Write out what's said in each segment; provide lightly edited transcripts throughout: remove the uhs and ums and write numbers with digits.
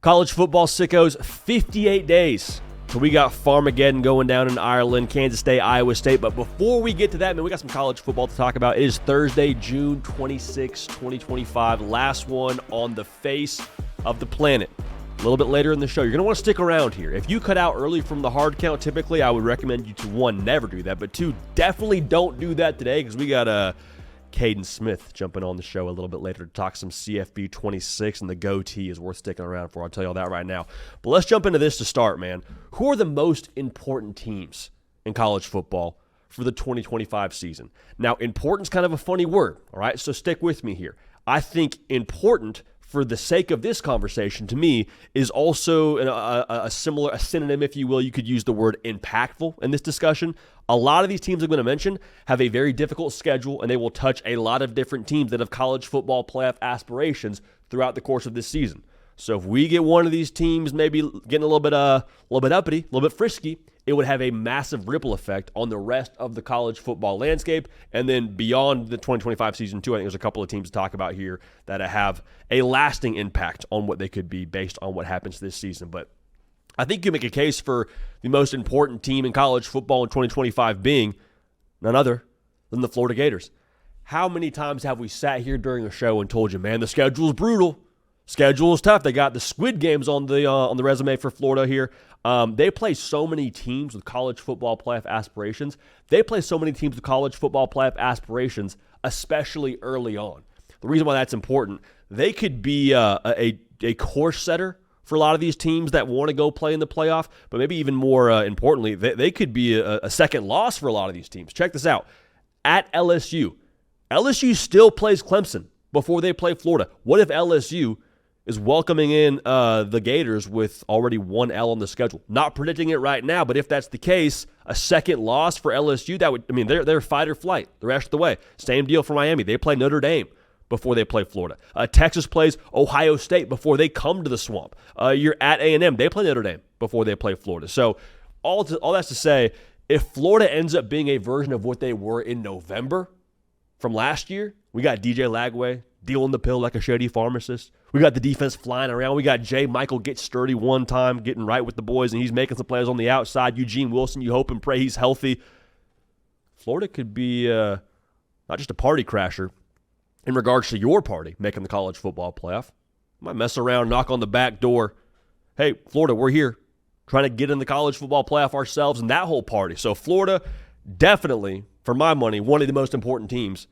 College football sickos, 58 days. So we got Farmageddon going down in Ireland, Kansas State, Iowa State. But before we get to that, man, we got some college football to talk about. It is Thursday, June 26, 2025. Last one on the face of the planet. A little bit later in the show, you're going to want to stick around here. If you cut out early from the hard count, typically I would recommend you to, one, never do that. But two, definitely don't do that today because we got Caden Smith jumping on the show a little bit later to talk some CFB 26, and the goatee is worth sticking around for. I'll tell you all that right now. But let's jump into this to start, man. Who are the most important teams in college football for the 2025 season? Now, important's kind of a funny word, all right? So stick with me here. I think important, for the sake of this conversation, to me, is also a synonym, if you will. You could use the word impactful in this discussion. A lot of these teams I'm going to mention have a very difficult schedule, and they will touch a lot of different teams that have college football playoff aspirations throughout the course of this season. So if we get one of these teams maybe getting a little bit uppity, a little bit frisky, it would have a massive ripple effect on the rest of the college football landscape. And then beyond the 2025 season too, I think there's a couple of teams to talk about here that have a lasting impact on what they could be based on what happens this season. But I think you make a case for the most important team in college football in 2025 being none other than the Florida Gators. How many times have we sat here during a show and told you, man, the schedule is brutal. Schedule is tough. They got the Squid Games on the resume for Florida here. They play so many teams with college football playoff aspirations. Especially early on. The reason why that's important, they could be a course setter for a lot of these teams that want to go play in the playoff, but maybe even more importantly, they could be a second loss for a lot of these teams. Check this out. At LSU, LSU still plays Clemson before they play Florida. What if LSU is welcoming in the Gators with already one L on the schedule? Not predicting it right now, but if that's the case, a second loss for LSU, they're fight or flight the rest of the way. Same deal for Miami. They play Notre Dame before they play Florida. Texas plays Ohio State before they come to the Swamp. You're at A&M. They play Notre Dame before they play Florida. So all that's to say, if Florida ends up being a version of what they were in November from last year, we got DJ Lagway dealing the pill like a shady pharmacist. We got the defense flying around. We got Jay Michael get sturdy one time, getting right with the boys, and he's making some plays on the outside. Eugene Wilson, you hope and pray he's healthy. Florida could be not just a party crasher in regards to your party making the college football playoff. Might mess around, knock on the back door. Hey, Florida, we're here trying to get in the college football playoff ourselves and that whole party. So Florida, definitely, for my money, one of the most important teams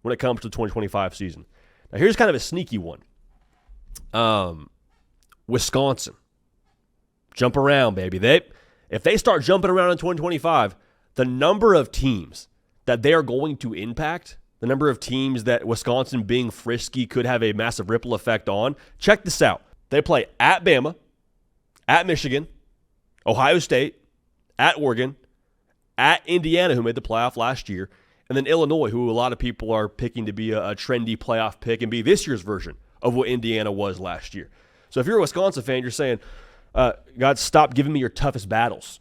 when it comes to the 2025 season. Now, here's kind of a sneaky one. Wisconsin. Jump around, baby. If they start jumping around in 2025, the number of teams that they are going to impact, the number of teams that Wisconsin being frisky could have a massive ripple effect on. Check this out. They play at Bama, at Michigan, Ohio State, at Oregon, at Indiana, who made the playoff last year, and then Illinois, who a lot of people are picking to be a trendy playoff pick and be this year's version of what Indiana was last year. So if you're a Wisconsin fan, you're saying, God, stop giving me your toughest battles.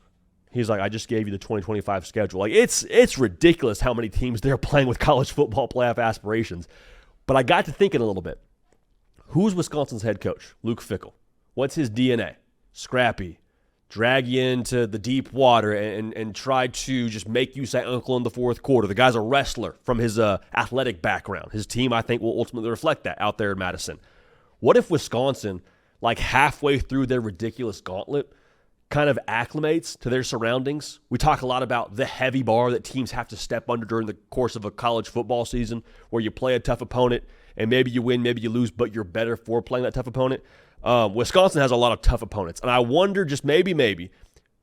He's like, I just gave you the 2025 schedule. Like, it's ridiculous how many teams they're playing with college football playoff aspirations. But I got to thinking a little bit. Who's Wisconsin's head coach? Luke Fickell. What's his DNA? Scrappy. Drag you into the deep water and try to just make you say uncle in the fourth quarter. The guy's a wrestler from his athletic background. His team, I think, will ultimately reflect that out there in Madison. What if Wisconsin, like halfway through their ridiculous gauntlet, kind of acclimates to their surroundings? We talk a lot about the heavy bar that teams have to step under during the course of a college football season where you play a tough opponent and maybe you win, maybe you lose, but you're better for playing that tough opponent. Wisconsin has a lot of tough opponents. And I wonder just maybe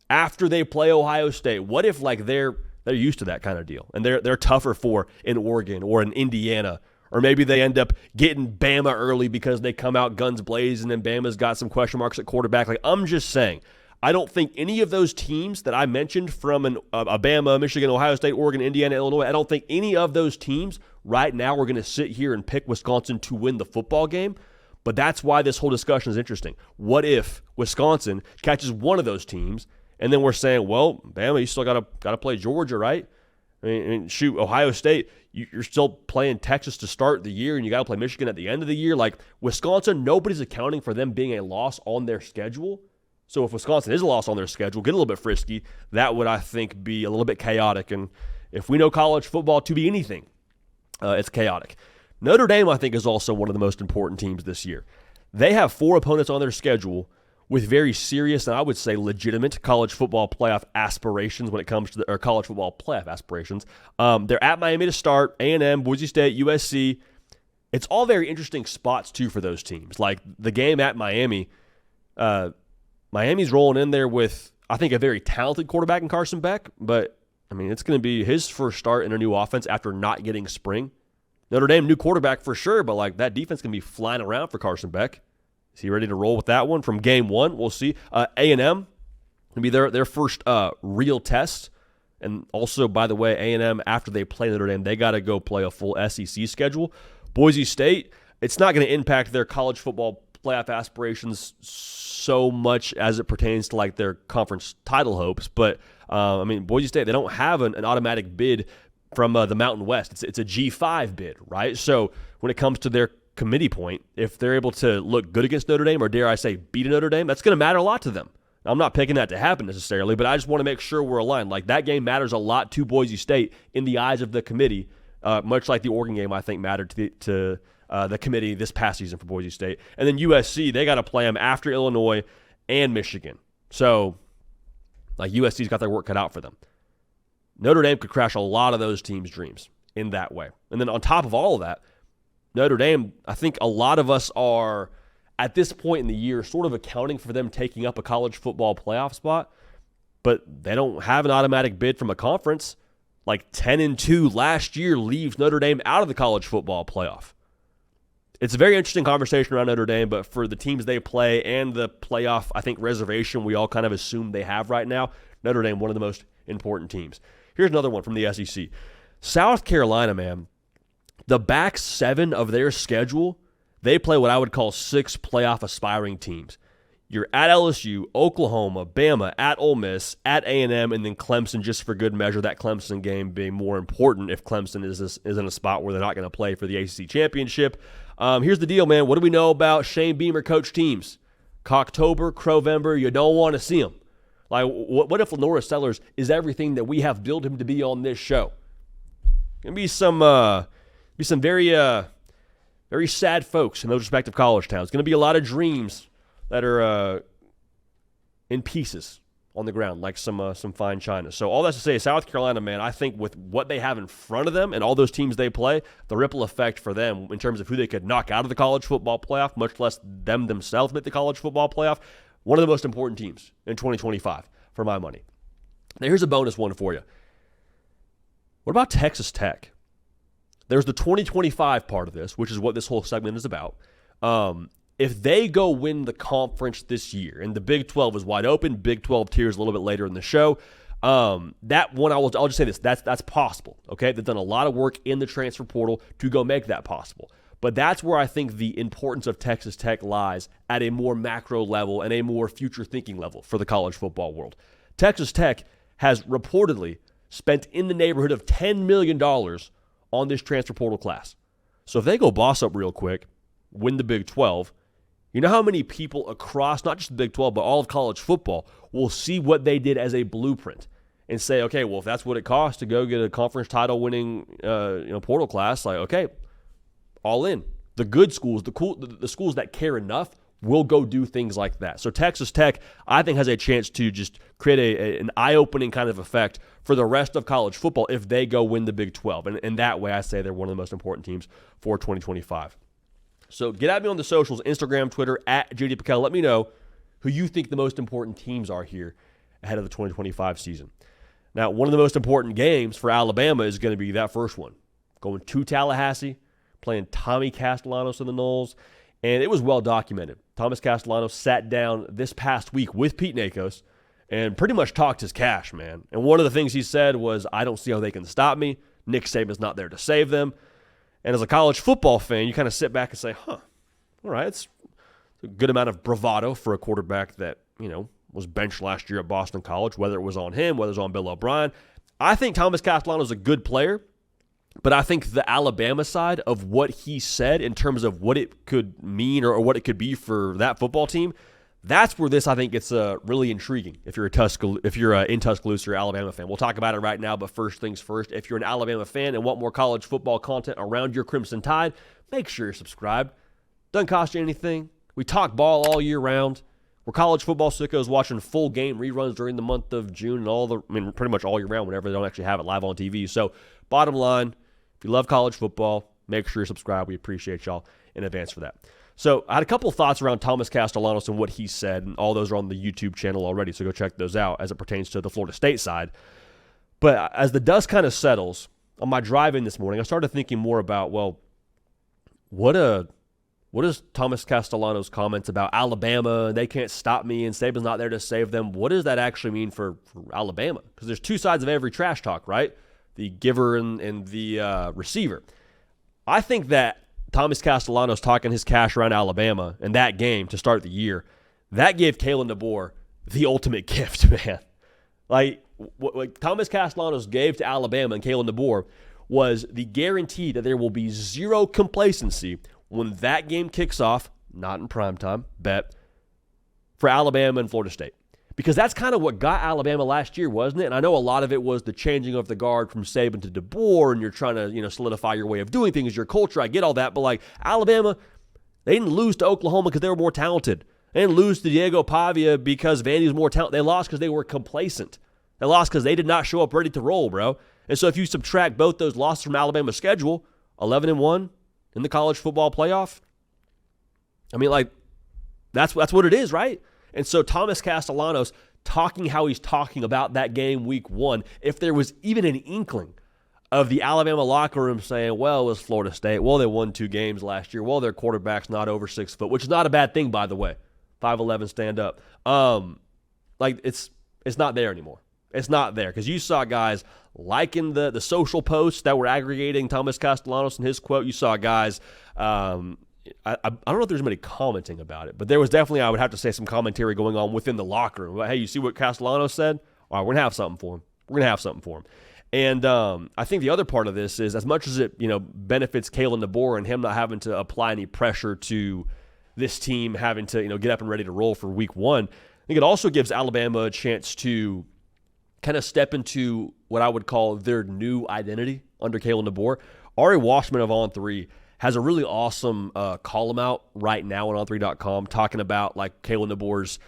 after they play Ohio State, what if like they're used to that kind of deal and they're tougher for an Oregon or an Indiana, or maybe they end up getting Bama early because they come out guns blazing and Bama's got some question marks at quarterback. Like, I'm just saying, I don't think any of those teams that I mentioned from Bama, Michigan, Ohio State, Oregon, Indiana, Illinois, I don't think any of those teams right now are going to sit here and pick Wisconsin to win the football game. But that's why this whole discussion is interesting. What if Wisconsin catches one of those teams, and then we're saying, well, Bama, you still got to play Georgia, right? Shoot, Ohio State, you're still playing Texas to start the year, and you got to play Michigan at the end of the year. Like, Wisconsin, nobody's accounting for them being a loss on their schedule. So if Wisconsin is a loss on their schedule, get a little bit frisky, that would, I think, be a little bit chaotic. And if we know college football to be anything, it's chaotic. Notre Dame, I think, is also one of the most important teams this year. They have 4 opponents on their schedule with very serious and I would say legitimate college football playoff aspirations when it comes to college football playoff aspirations. They're at Miami to start, A&M, Boise State, USC. It's all very interesting spots, too, for those teams. Like the game at Miami, Miami's rolling in there with, I think, a very talented quarterback in Carson Beck, but, I mean, it's going to be his first start in a new offense after not getting spring. Notre Dame, new quarterback for sure, but like that defense can be flying around for Carson Beck. Is he ready to roll with that one from game one? We'll see. A&M going to be their first real test. And also, by the way, A&M, after they play Notre Dame, they got to go play a full SEC schedule. Boise State, it's not going to impact their college football playoff aspirations so much as it pertains to like their conference title hopes. But, I mean, Boise State, they don't have an automatic bid from the Mountain West. It's a G5 bid, right? So when it comes to their committee point, if they're able to look good against Notre Dame, or dare I say beat a Notre Dame, that's going to matter a lot to them. I'm not picking that to happen necessarily, but I just want to make sure we're aligned. Like that game matters a lot to Boise State in the eyes of the committee, much like the Oregon game I think mattered to the committee this past season for Boise State. And then USC, they got to play them after Illinois and Michigan. So like USC's got their work cut out for them. Notre Dame could crash a lot of those teams' dreams in that way. And then on top of all of that, Notre Dame, I think a lot of us are, at this point in the year, sort of accounting for them taking up a college football playoff spot, but they don't have an automatic bid from a conference. Like 10-2 last year leaves Notre Dame out of the college football playoff. It's a very interesting conversation around Notre Dame, but for the teams they play and the playoff, I think, reservation we all kind of assume they have right now, Notre Dame, one of the most important teams. Here's another one from the SEC. South Carolina, man, the back 7 of their schedule, they play what I would call 6 playoff aspiring teams. You're at LSU, Oklahoma, Bama, at Ole Miss, at A&M, and then Clemson just for good measure, that Clemson game being more important if Clemson is in a spot where they're not going to play for the ACC championship. Here's the deal, man. What do we know about Shane Beamer coach teams? Cocktober, Crowember, you don't want to see them. Like, what if Lenora Sellers is everything that we have billed him to be on this show? Going to be some very very sad folks in those respective college towns. Going to be a lot of dreams that are in pieces on the ground, like some fine china. So all that's to say, South Carolina, man, I think with what they have in front of them and all those teams they play, the ripple effect for them in terms of who they could knock out of the college football playoff, much less them themselves make the college football playoff, one of the most important teams in 2025 for my money. Now here's a bonus one for you. What about Texas Tech? There's the 2025 part of this, which is what this whole segment is about. If they go win the conference this year, and the Big 12 is wide open, Big 12 tiers a little bit later in the show, that one I'll just say this, that's possible. Okay, they've done a lot of work in the transfer portal to go make that possible. But that's where I think the importance of Texas Tech lies at a more macro level and a more future-thinking level for the college football world. Texas Tech has reportedly spent in the neighborhood of $10 million on this transfer portal class. So if they go boss up real quick, win the Big 12, you know how many people across, not just the Big 12, but all of college football will see what they did as a blueprint and say, okay, well, if that's what it costs to go get a conference title-winning portal class, like, okay, all in. The good schools, the schools that care enough will go do things like that. So Texas Tech, I think, has a chance to just create an eye-opening kind of effect for the rest of college football if they go win the Big 12. And that way, I say they're one of the most important teams for 2025. So get at me on the socials, Instagram, Twitter, at JD PicKell. Let me know who you think the most important teams are here ahead of the 2025 season. Now, one of the most important games for Alabama is going to be that first one. Going to Tallahassee, playing Tommy Castellanos in the Knolls, and it was well documented. Thomas Castellanos sat down this past week with Pete Nakos and pretty much talked his cash, man. And one of the things he said was, I don't see how they can stop me. Nick Saban's not there to save them. And as a college football fan, you kind of sit back and say, all right, it's a good amount of bravado for a quarterback that, was benched last year at Boston College, whether it was on him, whether it was on Bill O'Brien. I think Thomas Castellanos is a good player, but I think the Alabama side of what he said in terms of what it could mean or what it could be for that football team, that's where this, I think, gets really intriguing if you're in Tuscaloosa or Alabama fan. We'll talk about it right now, but first things first, if you're an Alabama fan and want more college football content around your Crimson Tide, make sure you're subscribed. Doesn't cost you anything. We talk ball all year round. We're college football sickos watching full game reruns during the month of June and pretty much all year round whenever they don't actually have it live on TV. So bottom line, if you love college football, make sure you're subscribed. We appreciate y'all in advance for that. So I had a couple of thoughts around Thomas Castellanos and what he said, and all those are on the YouTube channel already, so go check those out as it pertains to the Florida State side. But as the dust kind of settles, on my drive in this morning, I started thinking more about, well, what is Thomas Castellanos' comments about Alabama, and they can't stop me, and Saban's not there to save them, what does that actually mean for Alabama? Because there's two sides of every trash talk, right? The giver and the receiver. I think that Thomas Castellanos talking his cash around Alabama in that game to start the year, that gave Kalen DeBoer the ultimate gift, man. Like, what Thomas Castellanos gave to Alabama and Kalen DeBoer was the guarantee that there will be zero complacency when that game kicks off, not in primetime, bet, for Alabama and Florida State. Because that's kind of what got Alabama last year, wasn't it? And I know a lot of it was the changing of the guard from Saban to DeBoer, and you're trying to, solidify your way of doing things, your culture. I get all that, but like Alabama, they didn't lose to Oklahoma because they were more talented. They didn't lose to Diego Pavia because Vandy was more talented. They lost because they were complacent. They lost because they did not show up ready to roll, bro. And so if you subtract both those losses from Alabama's schedule, 11-1 in the college football playoff, I mean, like, that's what it is, right? And so Thomas Castellanos talking how he's talking about that game week 1, if there was even an inkling of the Alabama locker room saying, well, it was Florida State. Well, they won 2 games last year. Well, their quarterback's not over 6 foot, which is not a bad thing, by the way. 5'11", stand up. It's not there anymore. It's not there because you saw guys liking the social posts that were aggregating Thomas Castellanos and his quote. You saw guys I don't know if there's anybody commenting about it, but there was definitely, I would have to say, some commentary going on within the locker room. But, hey, you see what Castellanos said? All right, we're going to have something for him. And I think the other part of this is, as much as it benefits Kalen DeBoer and him not having to apply any pressure to this team having to get up and ready to roll for week 1, I think it also gives Alabama a chance to kind of step into what I would call their new identity under Kalen DeBoer. Ari Washman of On3 has a really awesome column out right now on on3.com talking about like Kalen DeBoer's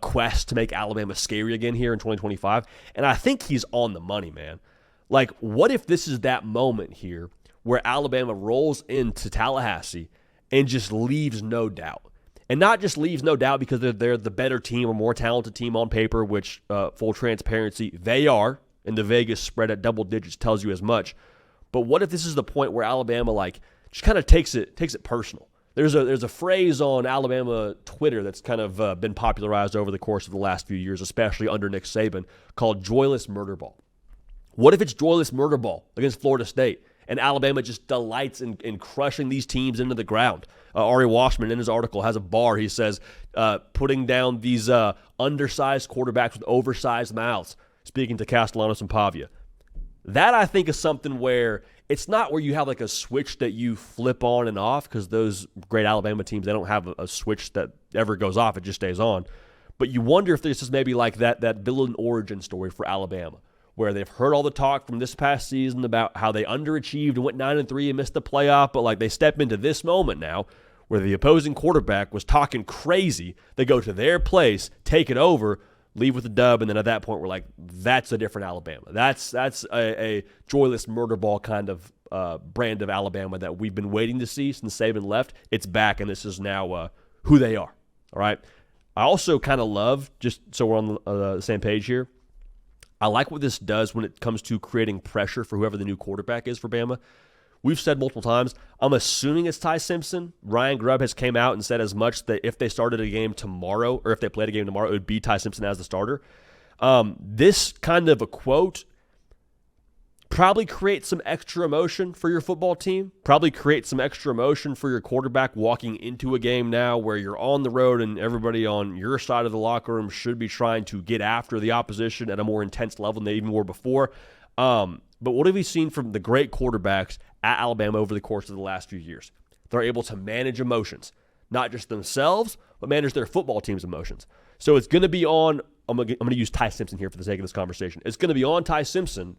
quest to make Alabama scary again here in 2025. And I think he's on the money, man. Like, what if this is that moment here where Alabama rolls into Tallahassee and just leaves no doubt? And not just leaves no doubt because they're the better team or more talented team on paper, which, full transparency, they are. And the Vegas spread at double digits tells you as much. But what if this is the point where Alabama, like, just kind of takes it personal? There's a phrase on Alabama Twitter that's kind of been popularized over the course of the last few years, especially under Nick Saban, called joyless murder ball. What if it's joyless murder ball against Florida State and Alabama just delights in crushing these teams into the ground? Ari Washman, in his article, has a bar. He says, putting down these undersized quarterbacks with oversized mouths, speaking to Castellanos and Pavia. That, I think, is something where it's not where you have like a switch that you flip on and off, because those great Alabama teams, they don't have a switch that ever goes off. It just stays on. But you wonder if this is maybe like that villain origin story for Alabama, where they've heard all the talk from this past season about how they underachieved and went 9-3 and missed the playoff, but like they step into this moment now where the opposing quarterback was talking crazy. They go to their place, take it over, leave with a dub, and then at that point we're like, that's a different Alabama. That's a joyless murder ball kind of brand of Alabama that we've been waiting to see since Saban left. It's back, and this is now who they are. All right. I also kind of love, just so we're on the same page here, I like what this does when it comes to creating pressure for whoever the new quarterback is for Bama. We've said multiple times, I'm assuming it's Ty Simpson. Ryan Grubb has came out and said as much that if they started a game tomorrow, or if they played a game tomorrow, it would be Ty Simpson as the starter. This kind of a quote probably creates some extra emotion for your football team, probably creates some extra emotion for your quarterback walking into a game now where you're on the road and everybody on your side of the locker room should be trying to get after the opposition at a more intense level than they even were before. But what have we seen from the great quarterbacks at Alabama over the course of the last few years? They're able to manage emotions, not just themselves, but manage their football team's emotions. So it's going to be on, I'm going to use Ty Simpson here for the sake of this conversation. It's going to be on Ty Simpson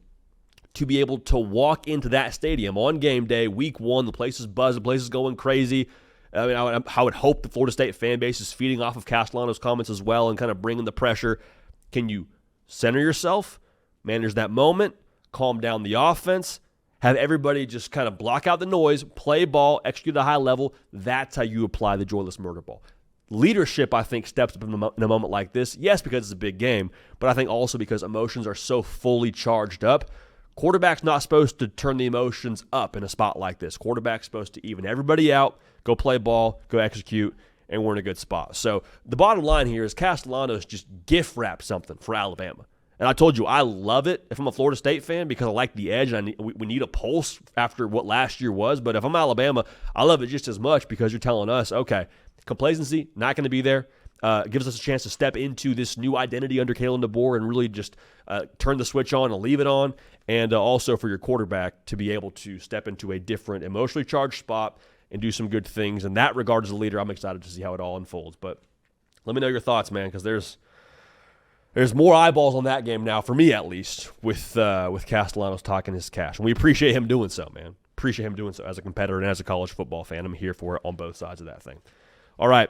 to be able to walk into that stadium on game day, week one. The place is buzzing, the place is going crazy. I mean, I would hope the Florida State fan base is feeding off of Castellanos' comments as well and kind of bringing the pressure. Can you center yourself, manage that moment, calm down the offense, have everybody just kind of block out the noise, play ball, execute at a high level? That's how you apply the joyless murder ball. Leadership, I think, steps up in a moment like this. Yes, because it's a big game, but I think also because emotions are so fully charged up. Quarterback's not supposed to turn the emotions up in a spot like this. Quarterback's supposed to even everybody out, go play ball, go execute, and we're in a good spot. So the bottom line here is Castellanos just gift wrapped something for Alabama. And I told you, I love it if I'm a Florida State fan because I like the edge and we need a pulse after what last year was. But if I'm Alabama, I love it just as much because you're telling us, okay, complacency, not going to be there. Gives us a chance to step into this new identity under Kalen DeBoer and really just turn the switch on and leave it on. And also for your quarterback to be able to step into a different emotionally charged spot and do some good things. In that regard, as a leader, I'm excited to see how it all unfolds. But let me know your thoughts, man, because there's more eyeballs on that game now, for me at least, with Castellanos talking his cash. And we appreciate him doing so, man. Appreciate him doing so as a competitor and as a college football fan. I'm here for it on both sides of that thing. All right,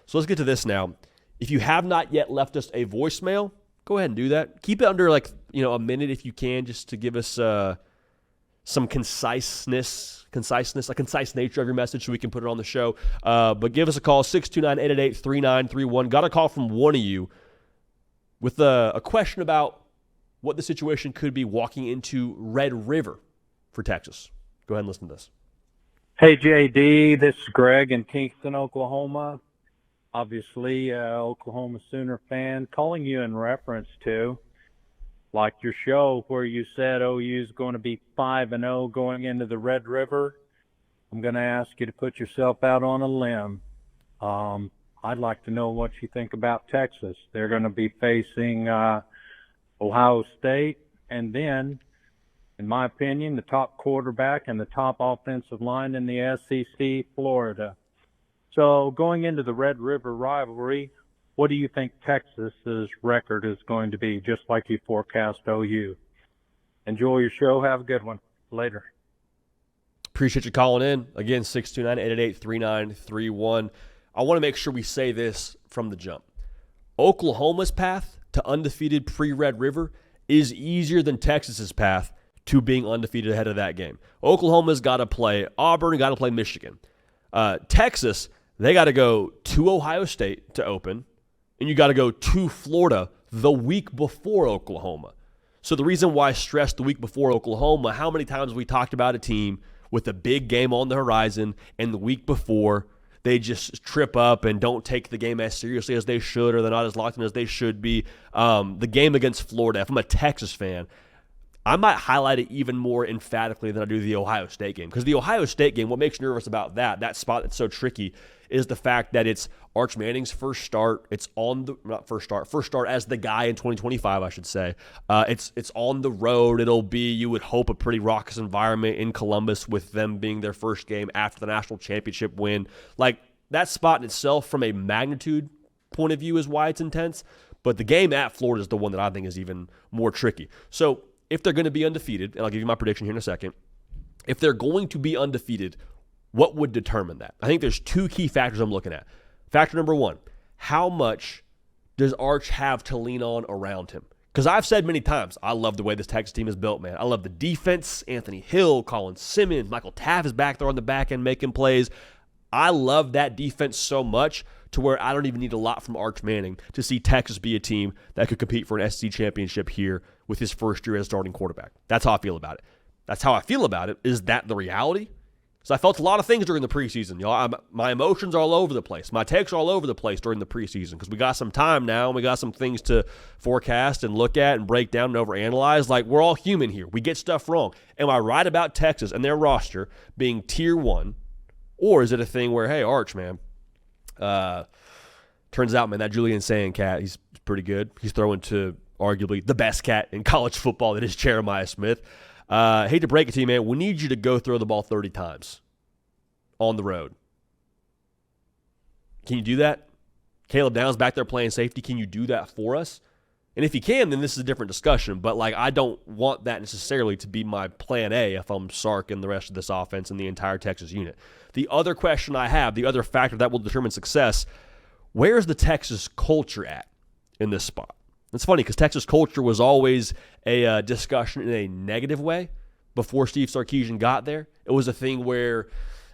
so let's get to this now. If you have not yet left us a voicemail, go ahead and do that. Keep it under a minute if you can, just to give us some conciseness, a concise nature of your message so we can put it on the show. But give us a call, 629-888-3931. Got a call from one of you with a question about what the situation could be walking into Red River for Texas. Go ahead and listen to this. Hey, JD, this is Greg in Kingston, Oklahoma. Obviously, Oklahoma Sooner fan, calling you in reference to, like your show where you said OU is going to be 5-0 going into the Red River. I'm going to ask you to put yourself out on a limb. I'd like to know what you think about Texas. They're going to be facing Ohio State, and then, in my opinion, the top quarterback and the top offensive line in the SEC, Florida. So going into the Red River Rivalry, what do you think Texas's record is going to be, just like you forecast OU? Enjoy your show. Have a good one. Later. Appreciate you calling in. Again, 629-888-3931. I want to make sure we say this from the jump. Oklahoma's path to undefeated pre-Red River is easier than Texas's path to being undefeated ahead of that game. Oklahoma's got to play Auburn, got to play Michigan. Texas, they got to go to Ohio State to open, and you got to go to Florida the week before Oklahoma. So the reason why I stressed the week before Oklahoma, how many times we talked about a team with a big game on the horizon, and the week before they just trip up and don't take the game as seriously as they should, or they're not as locked in as they should be. The game against Florida, if I'm a Texas fan, I might highlight it even more emphatically than I do the Ohio State game. Because the Ohio State game, what makes me nervous about that spot that's so tricky, is the fact that it's Arch Manning's first start. It's on the, not first start as the guy in 2025, I should say. It's on the road. It'll be, you would hope, a pretty raucous environment in Columbus with them being their first game after the national championship win. Like, that spot in itself, from a magnitude point of view, is why it's intense. But the game at Florida is the one that I think is even more tricky. So, if they're going to be undefeated, and I'll give you my prediction here in a second, if they're going to be undefeated, what would determine that? I think there's two key factors I'm looking at. Factor number one, how much does Arch have to lean on around him? Because I've said many times, I love the way this Texas team is built, man. I love the defense. Anthony Hill, Colin Simmons, Michael Taft is back there on the back end making plays. I love that defense so much to where I don't even need a lot from Arch Manning to see Texas be a team that could compete for an SEC championship here with his first year as starting quarterback. That's how I feel about it. That's how I feel about it. Is that the reality? So I felt a lot of things during the preseason. My emotions are all over the place. My takes are all over the place during the preseason because we got some time now and we got some things to forecast and look at and break down and overanalyze. Like, we're all human here. We get stuff wrong. Am I right about Texas and their roster being tier one? Or is it a thing where, hey, Arch, man, turns out, man, that Julian Sand cat, he's pretty good. He's throwing to arguably the best cat in college football, that is Jeremiah Smith. Hate to break it to you, man. We need you to go throw the ball 30 times on the road. Can you do that? Caleb Downs back there playing safety. Can you do that for us? And if you can, then this is a different discussion. But, I don't want that necessarily to be my plan A if I'm Sark and the rest of this offense and the entire Texas unit. The other question I have, the other factor that will determine success, where's the Texas culture at in this spot? It's funny because Texas culture was always a discussion in a negative way before Steve Sarkisian got there. It was a thing where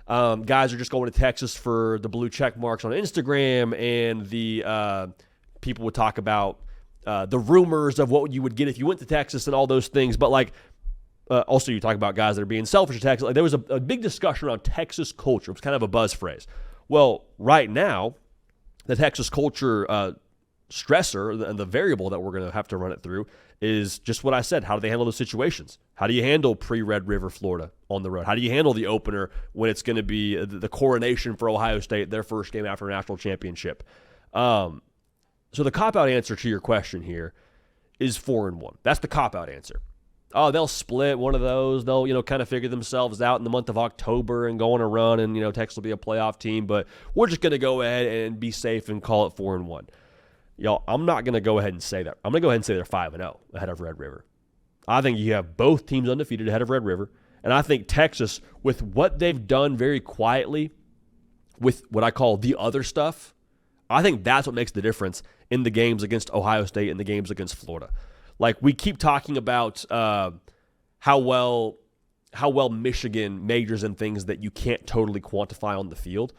guys are just going to Texas for the blue check marks on Instagram, and the people would talk about the rumors of what you would get if you went to Texas and all those things. But also you talk about guys that are being selfish in Texas. There was a big discussion around Texas culture. It was kind of a buzz phrase. Well, right now, the Texas culture stressor and the variable that we're going to have to run it through is just what I said. How do they handle those situations? How do you handle pre-Red River, Florida on the road? How do you handle the opener when it's going to be the coronation for Ohio State, their first game after a national championship? So the cop-out answer to your question here is 4-1. That's the cop-out answer. Oh, they'll split one of those. They'll, kind of figure themselves out in the month of October and go on a run, and, Texas will be a playoff team. But we're just going to go ahead and be safe and call it 4-1. Y'all, I'm not going to go ahead and say that. I'm going to go ahead and say they're 5-0 ahead of Red River. I think you have both teams undefeated ahead of Red River. And I think Texas, with what they've done very quietly with what I call the other stuff, I think that's what makes the difference in the games against Ohio State and the games against Florida. We keep talking about how well Michigan majors in things that you can't totally quantify on the field.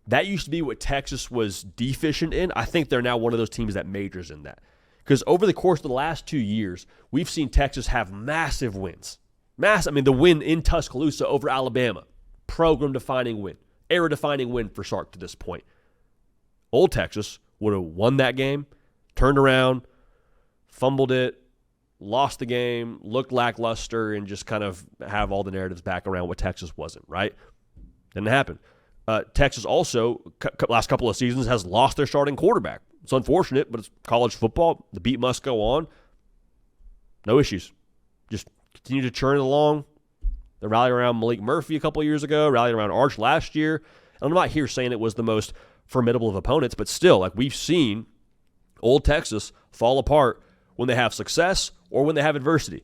That used to be what Texas was deficient in. I think they're now one of those teams that majors in that. Because over the course of the last 2 years, we've seen Texas have massive wins. The win in Tuscaloosa over Alabama, program-defining win, era-defining win for Sark to this point. Old Texas would have won that game, turned around, fumbled it, lost the game, looked lackluster, and just kind of have all the narratives back around what Texas wasn't, right? Didn't happen. Texas also, last couple of seasons, has lost their starting quarterback. It's unfortunate, but it's college football. The beat must go on. No issues. Just continue to churn it along. They rallied around Malik Murphy a couple of years ago, rallied around Arch last year. And I'm not here saying it was the most formidable of opponents, but still, we've seen Old Texas fall apart when they have success or when they have adversity.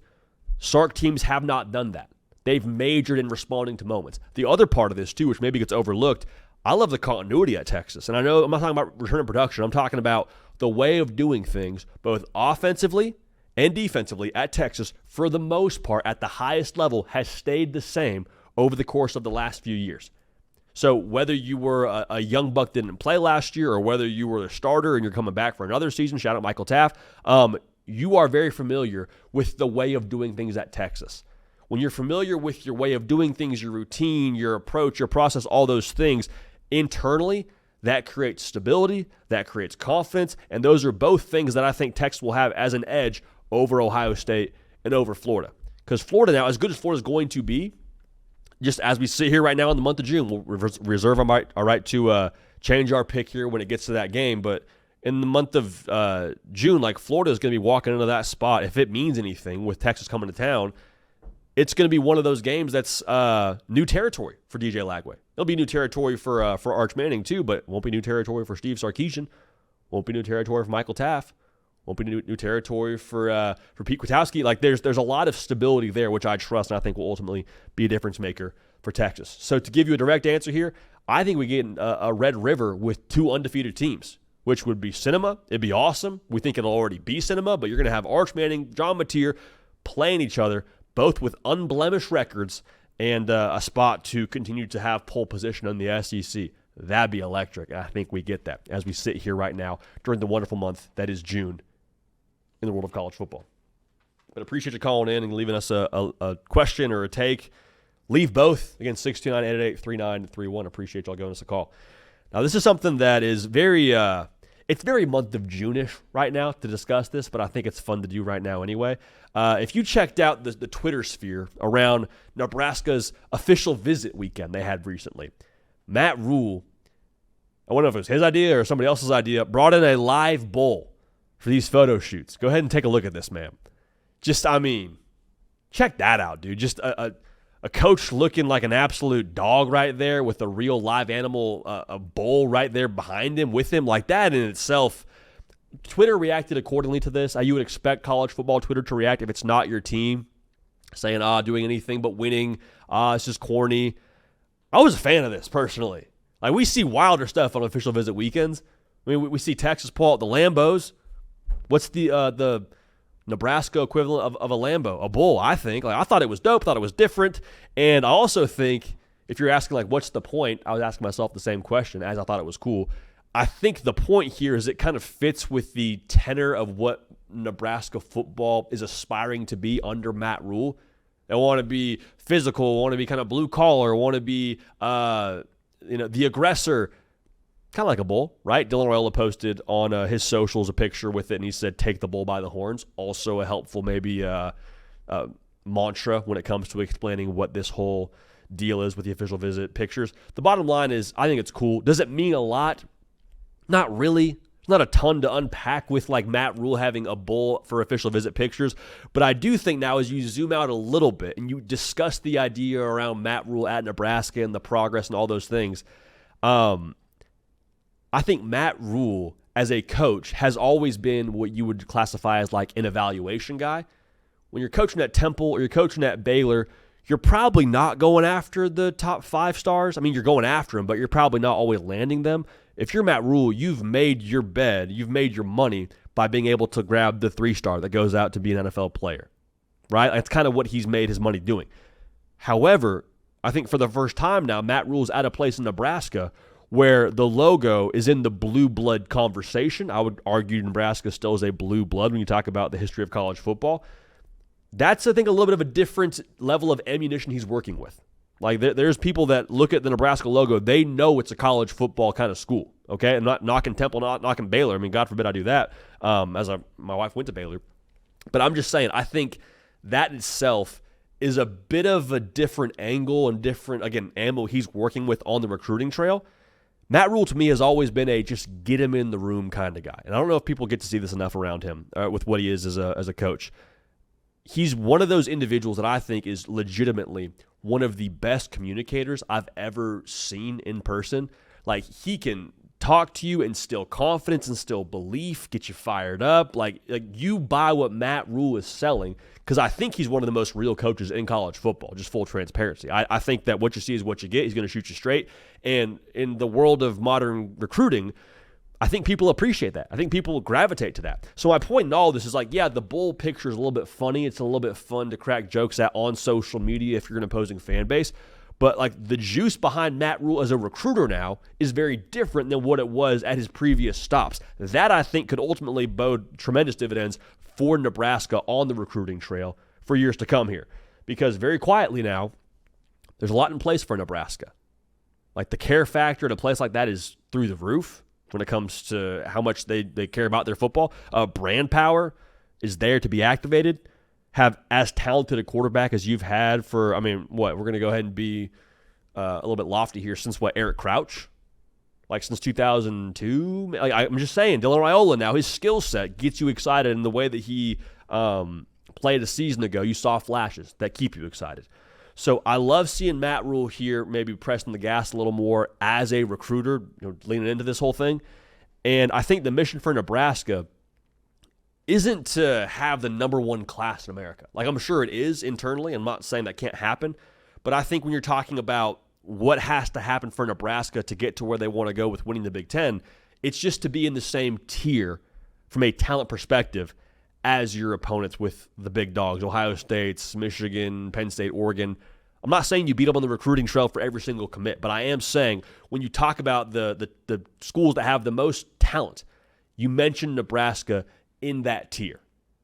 Sark teams have not done that. They've majored in responding to moments. The other part of this, too, which maybe gets overlooked, I love the continuity at Texas. And I know I'm not talking about return of production. I'm talking about the way of doing things, both offensively and defensively at Texas, for the most part, at the highest level, has stayed the same over the course of the last few years. So whether you were a young buck that didn't play last year or whether you were a starter and you're coming back for another season, shout out Michael Taft, you are very familiar with the way of doing things at Texas. When you're familiar with your way of doing things, your routine, your approach, your process, all those things, internally, that creates stability, that creates confidence, and those are both things that I think Texas will have as an edge over Ohio State and over Florida. Because Florida now, as good as Florida's going to be, just as we sit here right now in the month of June, we'll reserve our right to change our pick here when it gets to that game, but in the month of June, Florida is going to be walking into that spot, if it means anything, with Texas coming to town. It's going to be one of those games that's new territory for DJ Lagway. It'll be new territory for Arch Manning too, but it won't be new territory for Steve Sarkisian. Won't be new territory for Michael Taft. Won't be new territory for Pete Kwiatkowski. There's a lot of stability there, which I trust and I think will ultimately be a difference maker for Texas. So to give you a direct answer here, I think we get a Red River with two undefeated teams, which would be cinema. It'd be awesome. We think it'll already be cinema, but you're going to have Arch Manning, John Mateer playing each other, both with unblemished records and a spot to continue to have pole position in the SEC. That'd be electric. I think we get that as we sit here right now during the wonderful month that is June in the world of college football. But appreciate you calling in and leaving us a question or a take. Leave both. Again, 629-888-3931. Appreciate y'all giving us a call. Now, this is something that is very it's very month of June-ish right now to discuss this, but I think it's fun to do right now anyway. If you checked out the Twitter sphere around Nebraska's official visit weekend they had recently, Matt Rhule, I don't know if it was his idea or somebody else's idea, brought in a live bull for these photo shoots. Go ahead and take a look at this, man. Just, I mean, check that out, dude. Just a coach looking like an absolute dog right there with a real live animal, a bull right there behind him with him. Like that in itself, Twitter reacted accordingly to this. You would expect college football Twitter to react if it's not your team, saying, doing anything but winning. It's just corny. I was a fan of this personally. Like, we see wilder stuff on official visit weekends. I mean, we see Texas pull out the Lambos. What's the Nebraska equivalent of a Lambo? A bull, I think. Like, I thought it was dope. Thought it was different. And I also think, if you're asking, like, what's the point? I was asking myself the same question as I thought it was cool. I think the point here is it kind of fits with the tenor of what Nebraska football is aspiring to be under Matt Rhule. They want to be physical, want to be kind of blue collar, want to be the aggressor, kind of like a bull, right? Dylan Raiola posted on his socials a picture with it, and he said, "Take the bull by the horns." Also a helpful maybe mantra when it comes to explaining what this whole deal is with the official visit pictures. The bottom line is, I think it's cool. Does it mean a lot? Not really. There's not a ton to unpack with like Matt Rhule having a bull for official visit pictures. But I do think now as you zoom out a little bit and you discuss the idea around Matt Rhule at Nebraska and the progress and all those things, I think Matt Rhule as a coach has always been what you would classify as like an evaluation guy. When you're coaching at Temple or you're coaching at Baylor, you're probably not going after the top 5 stars. I mean, you're going after them, but you're probably not always landing them. If you're Matt Rhule, you've made your bed, you've made your money by being able to grab the 3-star that goes out to be an NFL player, right? That's kind of what he's made his money doing. However, I think for the first time now, Matt Rhule's at a place in Nebraska where the logo is in the blue blood conversation. I would argue Nebraska still is a blue blood when you talk about the history of college football. That's, I think, a little bit of a different level of ammunition he's working with. Like, there's people that look at the Nebraska logo, they know it's a college football kind of school, okay? I'm not knocking Temple, not knocking Baylor. I mean, God forbid I do that, my wife went to Baylor. But I'm just saying, I think that itself is a bit of a different angle and different, again, ammo he's working with on the recruiting trail. Matt Rhule, to me, has always been a just get him in the room kind of guy. And I don't know if people get to see this enough around him with what he is as a coach. He's one of those individuals that I think is legitimately one of the best communicators I've ever seen in person. Like, he can talk to you, instill confidence, instill belief, get you fired up. Like you buy what Matt Rhule is selling, because I think he's one of the most real coaches in college football, just full transparency. I think that what you see is what you get. He's going to shoot you straight. And in the world of modern recruiting, I think people appreciate that. I think people gravitate to that. So my point in all this is like, yeah, the bull picture is a little bit funny. It's a little bit fun to crack jokes at on social media if you're an opposing fan base. But like the juice behind Matt Rhule as a recruiter now is very different than what it was at his previous stops. That, I think, could ultimately bode tremendous dividends for Nebraska on the recruiting trail for years to come here. Because very quietly now, there's a lot in place for Nebraska. Like, the care factor in a place like that is through the roof when it comes to how much they care about their football. Brand power is there to be activated. Have as talented a quarterback as you've had for, I mean, what? We're going to go ahead and be a little bit lofty here since, what, Eric Crouch? Like, since 2002? Like, I'm just saying, Dylan Raiola now, his skill set gets you excited in the way that he played a season ago. You saw flashes that keep you excited. So I love seeing Matt Rhule here maybe pressing the gas a little more as a recruiter, leaning into this whole thing. And I think the mission for Nebraska isn't to have the number one class in America. Like, I'm sure it is internally. I'm not saying that can't happen. But I think when you're talking about what has to happen for Nebraska to get to where they want to go with winning the Big Ten, it's just to be in the same tier from a talent perspective as your opponents with the big dogs, Ohio State, Michigan, Penn State, Oregon. I'm not saying you beat them on the recruiting trail for every single commit, but I am saying when you talk about the schools that have the most talent, you mention Nebraska in that tier.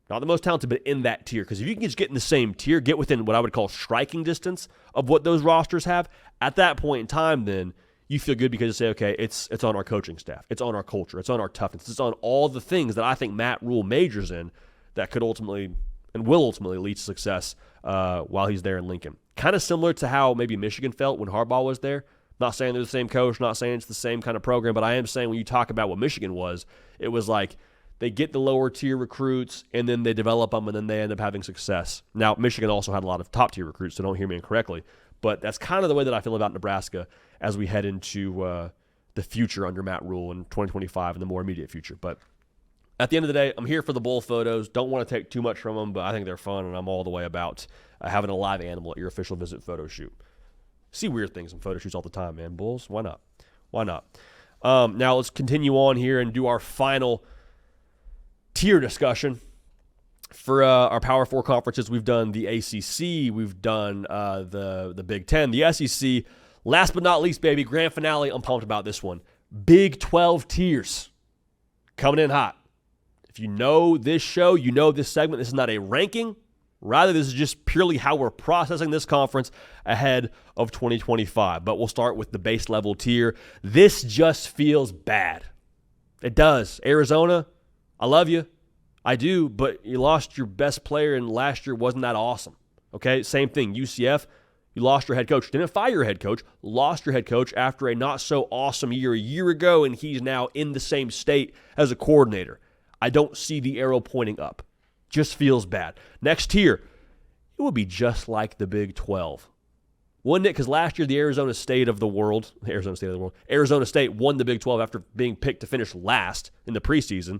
Not the most talented, but in that tier. Because if you can just get in the same tier, get within what I would call striking distance of what those rosters have, at that point in time, then you feel good because you say, okay, it's on our coaching staff. It's on our culture. It's on our toughness. It's on all the things that I think Matt Rhule majors in that could ultimately and will ultimately lead to success while he's there in Lincoln. Kind of similar to how maybe Michigan felt when Harbaugh was there. Not saying they're the same coach, not saying it's the same kind of program, but I am saying when you talk about what Michigan was, it was like They get the lower tier recruits, and then they develop them, and then they end up having success. Now, Michigan also had a lot of top tier recruits, so don't hear me incorrectly. But that's kind of the way that I feel about Nebraska as we head into the future under Matt Rhule in 2025 and the more immediate future. But at the end of the day, I'm here for the bowl photos. Don't want to take too much from them, but I think they're fun, and I'm all the way about having a live animal at your official visit photo shoot. See weird things in photo shoots all the time, man. Bulls, why not? Why not? Now let's continue on here and do our final tier discussion. For our Power 4 conferences, we've done the ACC, we've done the Big Ten, the SEC. Last but not least, baby, grand finale. I'm pumped about this one. Big 12 tiers coming in hot. If you know this show, you know this segment. This is not a ranking. Rather, this is just purely how we're processing this conference ahead of 2025. But we'll start with the base level tier. This just feels bad. It does. Arizona, I love you. I do, but you lost your best player, and last year wasn't that awesome. Okay, same thing. UCF, you lost your head coach. Didn't fire your head coach. Lost your head coach after a not-so-awesome year a year ago, and he's now in the same state as a coordinator. I don't see the arrow pointing up. Just feels bad. Next tier, it would be just like the Big 12. Wouldn't it? Because last year, Arizona State won the Big 12 after being picked to finish last in the preseason.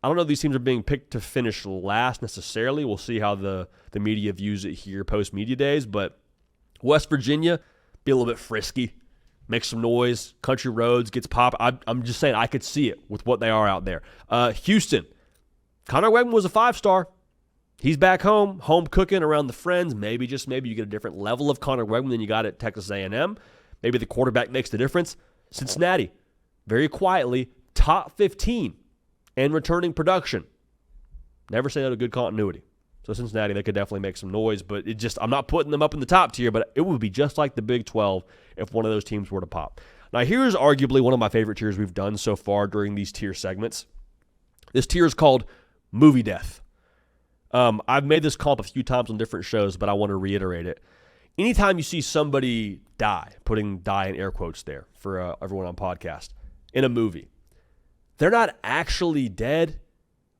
I don't know if these teams are being picked to finish last necessarily. We'll see how the media views it here post-media days. But West Virginia, be a little bit frisky, make some noise, country roads, gets pop. I'm just saying I could see it with what they are out there. Houston, Connor Wegman was a 5-star. He's back home cooking around the friends. Maybe, just maybe, you get a different level of Connor Wegman than you got at Texas A&M. Maybe the quarterback makes the difference. Cincinnati, very quietly, top 15 and returning production. Never say no to good continuity. So Cincinnati, they could definitely make some noise, but I'm not putting them up in the top tier, but it would be just like the Big 12 if one of those teams were to pop. Now, here's arguably one of my favorite tiers we've done so far during these tier segments. This tier is called Movie Death. I've made this comp a few times on different shows, but I want to reiterate it. Anytime you see somebody die, putting die in air quotes there for everyone on podcast, in a movie, they're not actually dead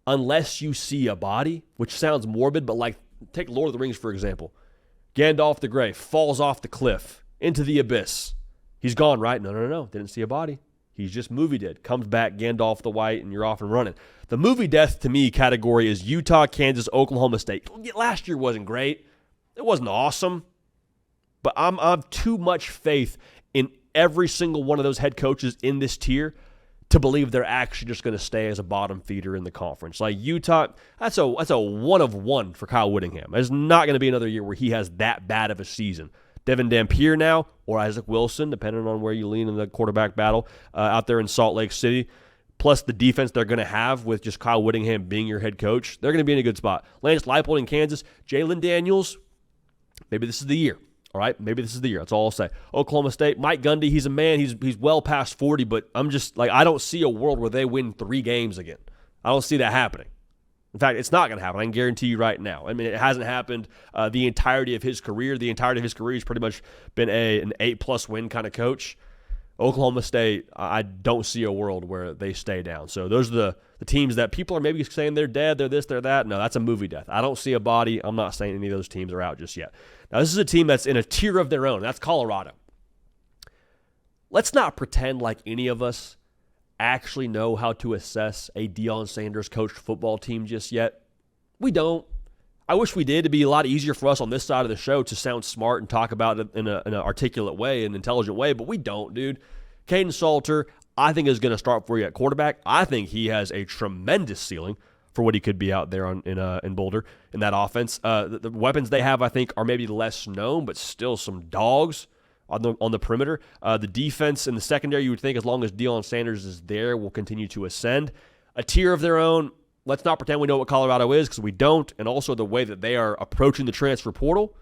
unless you see a body, which sounds morbid, but like take Lord of the Rings, for example. Gandalf the Grey falls off the cliff into the abyss. He's gone, right? No. Didn't see a body. He's just movie dead. Comes back, Gandalf the White, and you're off and running. The movie death to me category is Utah, Kansas, Oklahoma State. Last year wasn't great. It wasn't awesome. But I'm too much faith in every single one of those head coaches in this tier to believe they're actually just going to stay as a bottom feeder in the conference. Like Utah, that's a 1 of 1 for Kyle Whittingham. There's not going to be another year where he has that bad of a season. Devin Dampier now, or Isaac Wilson, depending on where you lean in the quarterback battle out there in Salt Lake City, plus the defense they're going to have with just Kyle Whittingham being your head coach, they're going to be in a good spot. Lance Leipold in Kansas, Jalen Daniels, maybe this is the year. All right, maybe this is the year. That's all I'll say. Oklahoma State, Mike Gundy, he's a man. He's well past 40, but I'm just like, I don't see a world where they win 3 games again. I don't see that happening. In fact, it's not going to happen. I can guarantee you right now. I mean, it hasn't happened the entirety of his career. The entirety of his career, he's pretty much been an 8+ win kind of coach. Oklahoma State, I don't see a world where they stay down. So those are the teams that people are maybe saying they're dead, they're this, they're that. No, that's a movie death. I don't see a body. I'm not saying any of those teams are out just yet. Now, this is a team that's in a tier of their own. That's Colorado. Let's not pretend like any of us actually know how to assess a Deion Sanders coached football team just yet. We don't. I wish we did. It'd be a lot easier for us on this side of the show to sound smart and talk about it in an articulate way, an intelligent way, but we don't, dude. Caden Salter, I think, is going to start for you at quarterback. I think he has a tremendous ceiling for what he could be out there in Boulder in that offense. The weapons they have, I think, are maybe less known, but still some dogs on the perimeter. The defense in the secondary, you would think, as long as Deion Sanders is there, will continue to ascend. A tier of their own. Let's not pretend we know what Colorado is, because we don't. And also the way that they are approaching the transfer portal,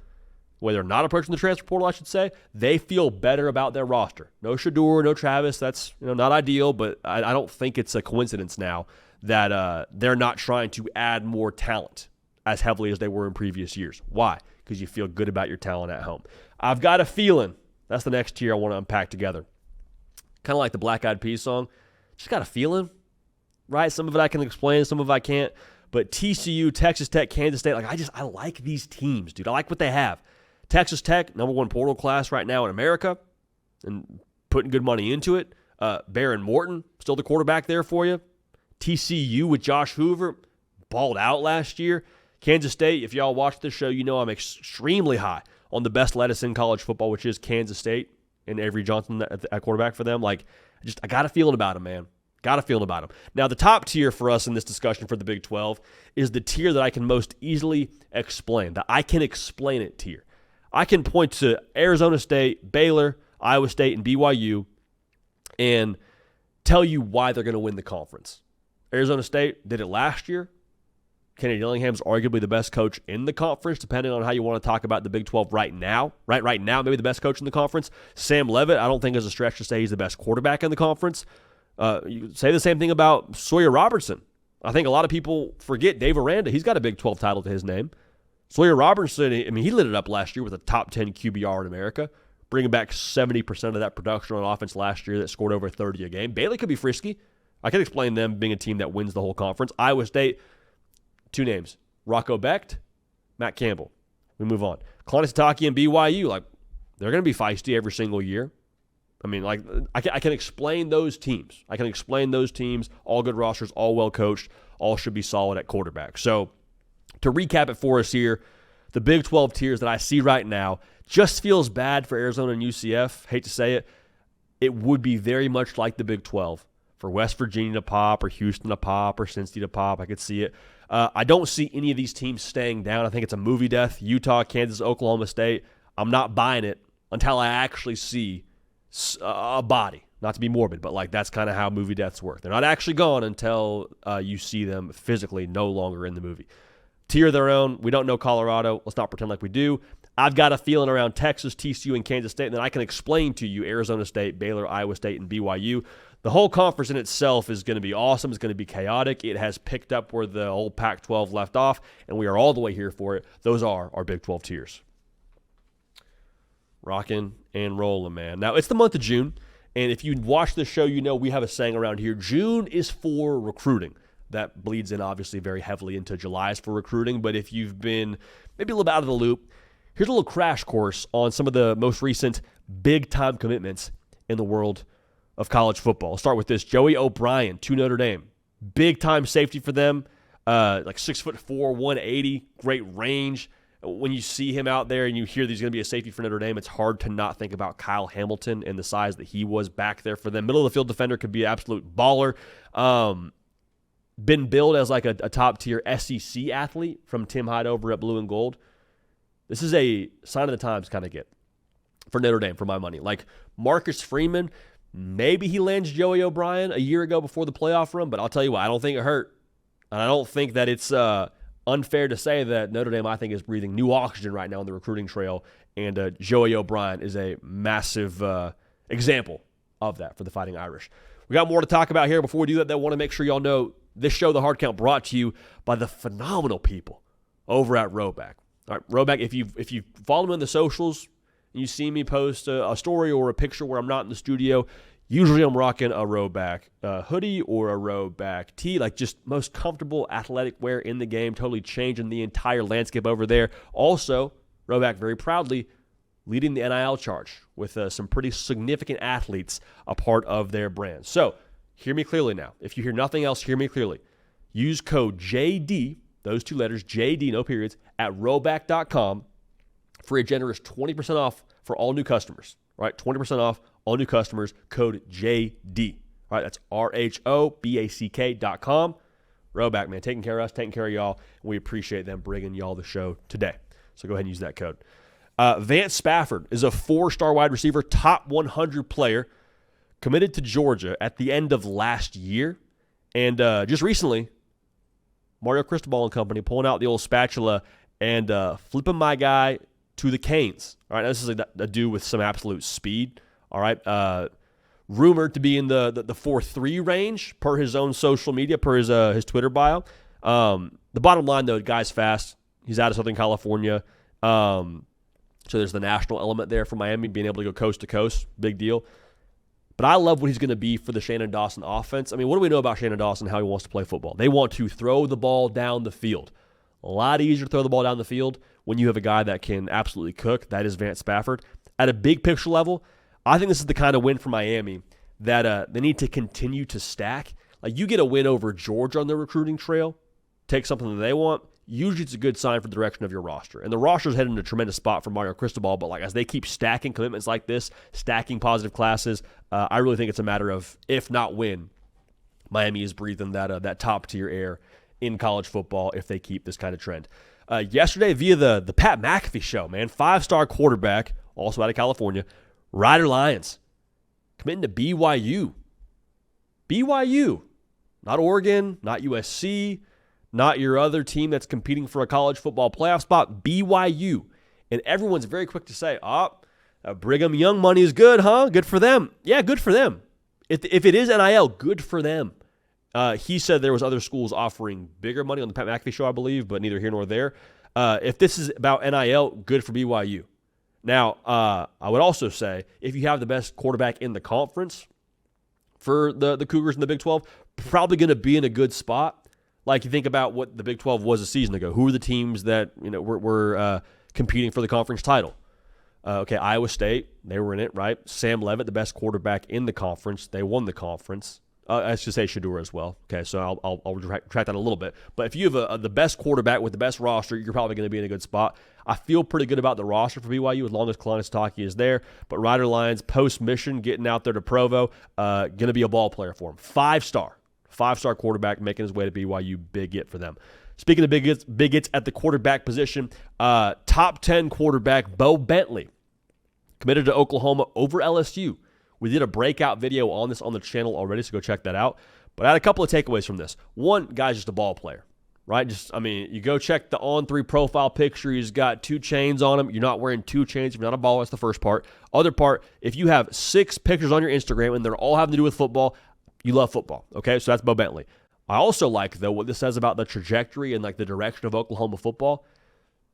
the way they're not approaching the transfer portal, I should say, they feel better about their roster. No Shador, no Travis. That's not ideal, but I don't think it's a coincidence now that they're not trying to add more talent as heavily as they were in previous years. Why? Because you feel good about your talent at home. I've got a feeling. That's the next tier I want to unpack together. Kind of like the Black Eyed Peas song. Just got a feeling. right? Some of it I can explain, some of it I can't. But TCU, Texas Tech, Kansas State, I like these teams, dude. I like what they have. Texas Tech, number one portal class right now in America, and putting good money into it. Baron Morton, still the quarterback there for you. TCU with Josh Hoover, balled out last year. Kansas State, if y'all watch this show, you know I'm extremely high on the best lettuce in college football, which is Kansas State and Avery Johnson at quarterback for them. I got a feeling about him, man. Got a feeling about him. Now, the top tier for us in this discussion for the Big 12 is the tier that I can most easily explain, the I can explain it tier. I can point to Arizona State, Baylor, Iowa State, and BYU and tell you why they're going to win the conference. Arizona State did it last year. Kenny Dillingham's arguably the best coach in the conference, depending on how you want to talk about the Big 12 right now. Right now, maybe the best coach in the conference. Sam Leavitt, I don't think is a stretch to say he's the best quarterback in the conference. You say the same thing about Sawyer Robertson. I think a lot of people forget Dave Aranda. He's got a Big 12 title to his name. Sawyer Robertson, he lit it up last year with a top 10 QBR in America, bringing back 70% of that production on offense last year that scored over 30 a game. Baylor could be frisky. I can explain them being a team that wins the whole conference. Iowa State, two names, Rocco Becht, Matt Campbell. We move on. Kalani and BYU, they're going to be feisty every single year. I can explain those teams. All good rosters, all well coached, all should be solid at quarterback. So to recap it for us here, the Big 12 tiers that I see right now just feels bad for Arizona and UCF. Hate to say it. It would be very much like the Big 12 for West Virginia to pop or Houston to pop or Cincy to pop. I could see it. I don't see any of these teams staying down. I think it's a movie death. Utah, Kansas, Oklahoma State. I'm not buying it until I actually see a body. Not to be morbid, but that's kind of how movie deaths work. They're not actually gone until you see them physically no longer in the movie. Tier their own. We don't know Colorado. Let's not pretend like we do. I've got a feeling around Texas, TCU, and Kansas State, and then I can explain to you Arizona State, Baylor, Iowa State, and BYU. The whole conference in itself is going to be awesome. It's going to be chaotic. It has picked up where the old Pac-12 left off, and we are all the way here for it. Those are our Big 12 tiers. Rocking and rolling, man. Now, it's the month of June, and if you watch this show, you know we have a saying around here. June is for recruiting. That bleeds in, obviously, very heavily into July is for recruiting, but if you've been maybe a little bit out of the loop, here's a little crash course on some of the most recent big-time commitments in the world of college football. I'll start with this. Joey O'Brien to Notre Dame. Big-time safety for them. 6'4", 180, great range. When you see him out there and you hear that he's going to be a safety for Notre Dame, it's hard to not think about Kyle Hamilton and the size that he was back there for them. Middle-of-the-field defender, could be an absolute baller. Been billed as a top-tier SEC athlete from Tim Hyde over at Blue and Gold. This is a sign of the times kind of get for Notre Dame, for my money. Marcus Freeman, maybe he lands Joey O'Brien a year ago before the playoff run, but I'll tell you what, I don't think it hurt. And I don't think that it's unfair to say that Notre Dame, I think, is breathing new oxygen right now on the recruiting trail, and Joey O'Brien is a massive example of that for the Fighting Irish. We got more to talk about here. Before we do that, I want to make sure y'all know this show, The Hard Count, brought to you by the phenomenal people over at Roback. All right, Roback, if you follow me on the socials and you see me post a story or a picture where I'm not in the studio, usually I'm rocking a Roback hoodie or a Roback tee, just most comfortable athletic wear in the game, totally changing the entire landscape over there. Also, Roback very proudly leading the NIL charge with some pretty significant athletes a part of their brand. So, hear me clearly now. If you hear nothing else, hear me clearly. Use code JD, those two letters, JD, no periods, at roback.com for a generous 20% off for all new customers. Right? 20% off all new customers, code JD. All right, that's RHOBACK.com. Roback, man, taking care of us, taking care of y'all, and we appreciate them bringing y'all the show today. So go ahead and use that code. Vance Spafford is a 4-star wide receiver, top 100 player, committed to Georgia at the end of last year. And just recently, Mario Cristobal and company pulling out the old spatula and flipping my guy to the Canes. All right, now this is a dude with some absolute speed. All right, rumored to be in the 4.3 range per his own social media, per his Twitter bio. The bottom line, though, the guy's fast. He's out of Southern California. So there's the national element there for Miami, being able to go coast to coast. Big deal. But I love what he's going to be for the Shannon Dawson offense. I mean, what do we know about Shannon Dawson and how he wants to play football? They want to throw the ball down the field. A lot easier to throw the ball down the field when you have a guy that can absolutely cook. That is Vance Spafford. At a big picture level, I think this is the kind of win for Miami that they need to continue to stack. Like, you get a win over Georgia on the recruiting trail, take something that they want, usually it's a good sign for the direction of your roster. And the roster's headed in a tremendous spot for Mario Cristobal, but like as they keep stacking commitments like this, stacking positive classes, I really think it's a matter of, if not win, Miami is breathing that top-tier air in college football if they keep this kind of trend. Yesterday, via the Pat McAfee show, man, 5-star quarterback, also out of California, Rider Lions, committing to BYU. BYU, not Oregon, not USC, not your other team that's competing for a college football playoff spot, BYU. And everyone's very quick to say, Brigham Young money is good, huh? Good for them. Yeah, good for them. If it is NIL, good for them. He said there was other schools offering bigger money on the Pat McAfee show, I believe, but neither here nor there. If this is about NIL, good for BYU. Now, I would also say if you have the best quarterback in the conference for the Cougars in the Big 12, probably going to be in a good spot. Like, you think about what the Big 12 was a season ago. Who are the teams that were competing for the conference title? Iowa State, they were in it, right? Sam Leavitt, the best quarterback in the conference. They won the conference. I should say Shedeur as well. Okay, so I'll retract that a little bit. But if you have the best quarterback with the best roster, you're probably going to be in a good spot. I feel pretty good about the roster for BYU as long as Kalani Sitake is there. But Rider Lions, post-mission, getting out there to Provo, going to be a ball player for him. Five-star quarterback making his way to BYU. Big get for them. Speaking of big hits at the quarterback position, top 10 quarterback Bo Bentley committed to Oklahoma over LSU. We did a breakout video on this on the channel already, so go check that out. But I had a couple of takeaways from this. One, guy's just a ball player, right? You go check the On3 profile picture. He's got 2 chains on him. You're not wearing 2 chains. You're not a baller. That's the first part. Other part, if you have 6 pictures on your Instagram and they're all having to do with football, you love football, okay? So that's Bo Bentley. I also like, though, what this says about the trajectory and like the direction of Oklahoma football.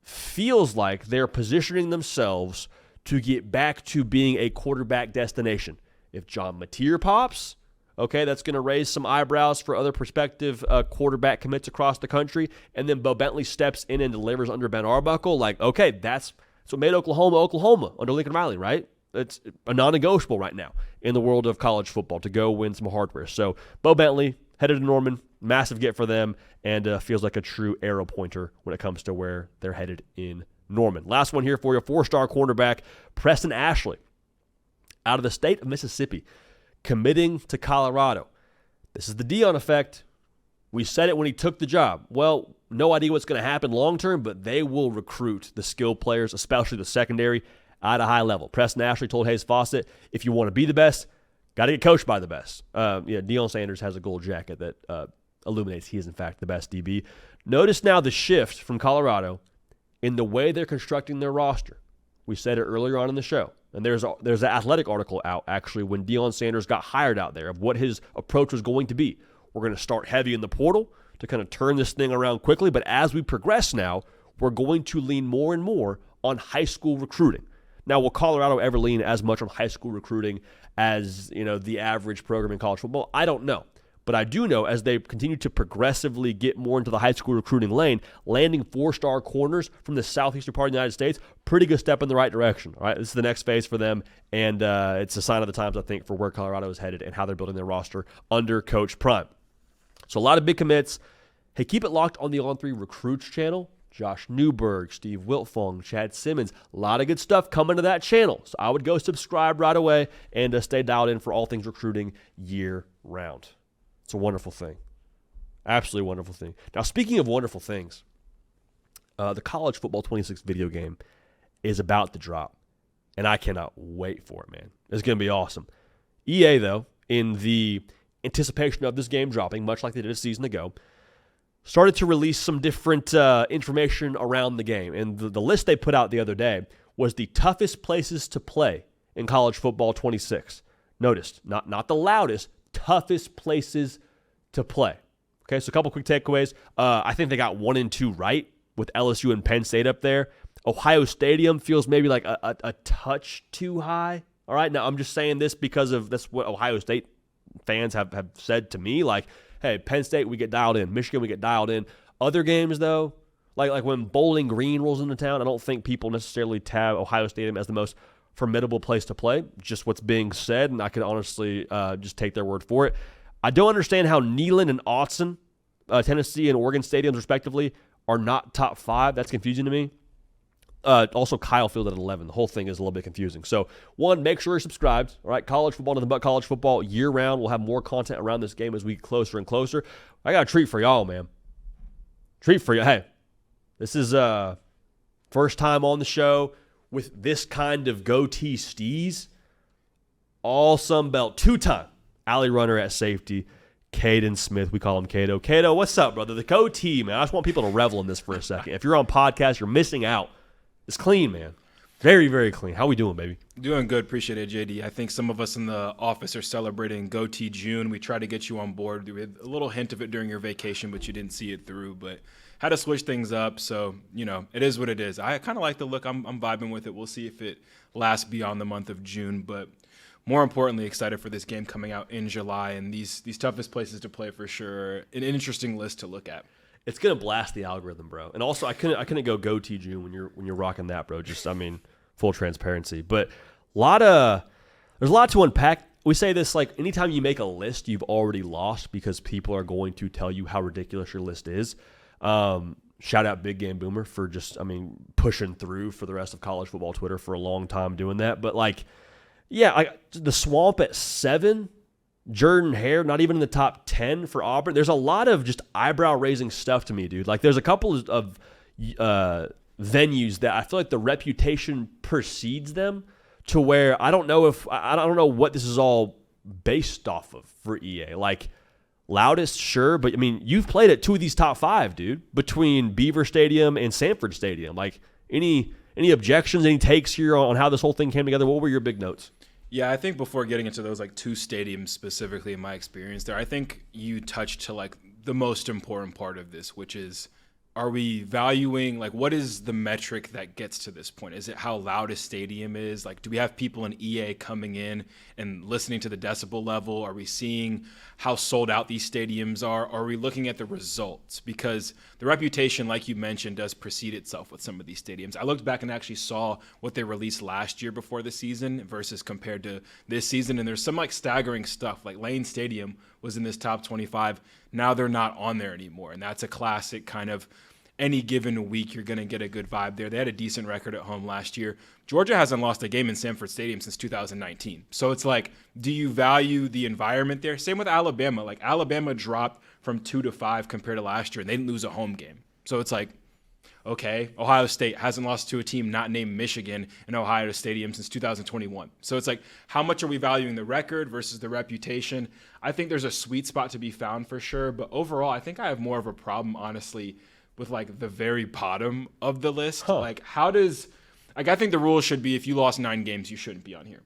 Feels like they're positioning themselves to get back to being a quarterback destination. If John Mateer pops, okay, that's going to raise some eyebrows for other prospective quarterback commits across the country, and then Bo Bentley steps in and delivers under Ben Arbuckle, like, okay, that's what made Oklahoma under Lincoln Riley, right? It's a non-negotiable right now in the world of college football to go win some hardware. So Bo Bentley headed to Norman, massive get for them, and feels like a true arrow pointer when it comes to where they're headed in Norman. Last one here for you, 4-star cornerback Preston Ashley out of the state of Mississippi, committing to Colorado. This is the Deion effect. We said it when he took the job. Well, no idea what's going to happen long term, but they will recruit the skilled players, especially the secondary, at a high level. Preston Ashley told Hayes Fawcett, if you want to be the best, got to get coached by the best. Deion Sanders has a gold jacket that illuminates he is, in fact, the best DB. Notice now the shift from Colorado in the way they're constructing their roster. We said it earlier on in the show. And there's an athletic article out, actually, when Deion Sanders got hired out there of what his approach was going to be. We're going to start heavy in the portal to kind of turn this thing around quickly. But as we progress now, we're going to lean more and more on high school recruiting. Now, will Colorado ever lean as much on high school recruiting as, the average program in college football? I don't know. But I do know as they continue to progressively get more into the high school recruiting lane, landing 4-star corners from the southeastern part of the United States, pretty good step in the right direction. All right, this is the next phase for them, and it's a sign of the times, I think, for where Colorado is headed and how they're building their roster under Coach Prime. So a lot of big commits. Hey, keep it locked on the On3 Recruits channel. Josh Newberg, Steve Wiltfong, Chad Simmons, a lot of good stuff coming to that channel. So I would go subscribe right away and stay dialed in for all things recruiting year-round. It's a wonderful thing. Absolutely wonderful thing. Now, speaking of wonderful things, the College Football 26 video game is about to drop, and I cannot wait for it, man. It's going to be awesome. EA, though, in the anticipation of this game dropping, much like they did a season ago, started to release some different information around the game. And the list they put out the other day was the toughest places to play in College Football 26. Notice, not the loudest, toughest places to play. Okay, so a couple quick takeaways. I think they got 1 and 2 right with LSU and Penn State up there. Ohio Stadium feels maybe like a touch too high All right, now I'm just saying this because of that's what Ohio State fans have said to me. Like, hey, Penn State, we get dialed in. Michigan, we get dialed in. Other games, though, like when Bowling Green rolls into town, I don't think people necessarily tab Ohio Stadium as the most formidable place to play. Just what's being said, and I can honestly just take their word for it. I don't understand how Neyland and Autzen, Tennessee and Oregon stadiums, respectively, are not top 5. That's confusing to me. Also, Kyle Field at 11. The whole thing is a little bit confusing. So, one, make sure you're subscribed. All right, college football, nothing but college football year-round. We'll have more content around this game as we get closer and closer. I got a treat for y'all, man. Treat for you. Hey, this is first time on the show with this kind of goatee steez. All Sun Belt, 2-time alley runner at safety, Caden Smith. We call him Cato. Cato, what's up, brother? The goatee, man. I just want people to revel in this for a second. If you're on podcast, you're missing out. It's clean, man. Very, very clean. How we doing, baby? Doing good. Appreciate it, JD. I think some of us in the office are celebrating Goatee June. We tried to get you on board. We had a little hint of it during your vacation, but you didn't see it through. But had to switch things up. So, it is what it is. I kind of like the look. I'm vibing with it. We'll see if it lasts beyond the month of June. But more importantly, excited for this game coming out in July. And these toughest places to play for sure. An interesting list to look at. It's gonna blast the algorithm, bro. And also, I couldn't go goatee June when you're rocking that, bro. Just full transparency. But there's a lot to unpack. We say this like anytime you make a list, you've already lost because people are going to tell you how ridiculous your list is. Shout out Big Game Boomer for just pushing through for the rest of college football Twitter for a long time doing that. But the Swamp at 7. Jordan Hare, not even in the top 10 for Auburn. There's a lot of just eyebrow-raising stuff to me, dude. Like, there's a couple of venues that I feel like the reputation precedes them to where I don't know what this is all based off of for EA. Like, Loudest, sure, but, you've played at 2 of these top 5, dude, between Beaver Stadium and Sanford Stadium. Like, any objections, any takes here on how this whole thing came together? What were your big notes? Yeah, I think before getting into those 2 stadiums specifically in my experience there, I think you touched to the most important part of this, which is, are we valuing, what is the metric that gets to this point? Is it how loud a stadium is? Do we have people in EA coming in and listening to the decibel level? Are we seeing how sold out these stadiums are? Are we looking at the results? Because the reputation, like you mentioned, does precede itself with some of these stadiums. I looked back and actually saw what they released last year before the season versus compared to this season, and there's some staggering stuff. Lane Stadium was in this top 25. Now they're not on there anymore, and that's a classic kind of any given week you're going to get a good vibe there. They had a decent record at home last year. Georgia hasn't lost a game in Sanford Stadium since 2019. So it's do you value the environment there? Same with Alabama. Alabama dropped from 2 to 5 compared to last year, and they didn't lose a home game. So it's okay, Ohio State hasn't lost to a team not named Michigan in Ohio Stadium since 2021. So it's how much are we valuing the record versus the reputation? I think there's a sweet spot to be found for sure. But overall, I think I have more of a problem, honestly, with the very bottom of the list. How does I think the rule should be if you lost 9 games, you shouldn't be on here.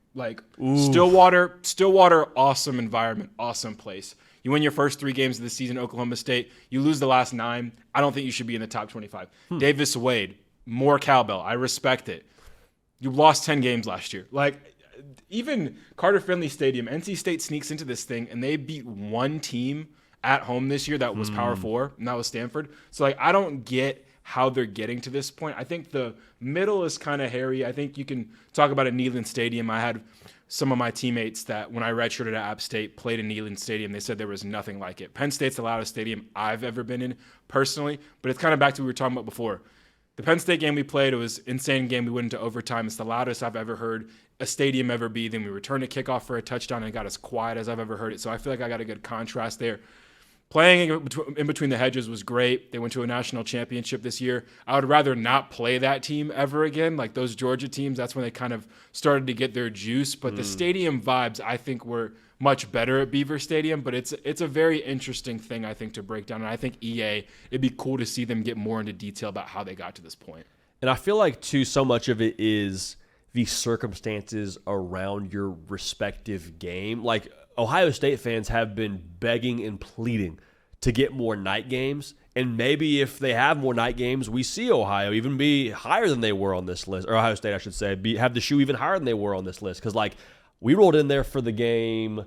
Stillwater, awesome environment, awesome place. You win your first 3 games of the season, Oklahoma State. You lose the last 9. I don't think you should be in the top 25. Davis Wade, more cowbell. I respect it. You lost 10 games last year. Even Carter Finley Stadium, NC State sneaks into this thing, and they beat one team at home this year that was Power 4, and that was Stanford. So, I don't get how they're getting to this point. I think the middle is kind of hairy. I think you can talk about a Neyland Stadium. I had some of my teammates that, when I redshirted at App State, played in Neyland Stadium. They said there was nothing like it. Penn State's the loudest stadium I've ever been in personally, but it's kind of back to what we were talking about before. The Penn State game we played, it was an insane game. We went into overtime. It's the loudest I've ever heard a stadium ever be. Then we returned a kickoff for a touchdown, and it got as quiet as I've ever heard it. So I feel like I got a good contrast there. Playing in between the hedges was great. They went to a national championship this year. I would rather not play that team ever again. Those Georgia teams, that's when they kind of started to get their juice. But the stadium vibes, I think, were much better at Beaver Stadium. But it's a very interesting thing, I think, to break down. And I think EA, it'd be cool to see them get more into detail about how they got to this point. And I feel like, too, so much of it is the circumstances around your respective game. Ohio State fans have been begging and pleading to get more night games. And maybe if they have more night games, we see Ohio even be higher than they were on this list, or Ohio State, I should say, have the shoe even higher than they were on this list. Because, like, we rolled in there for the game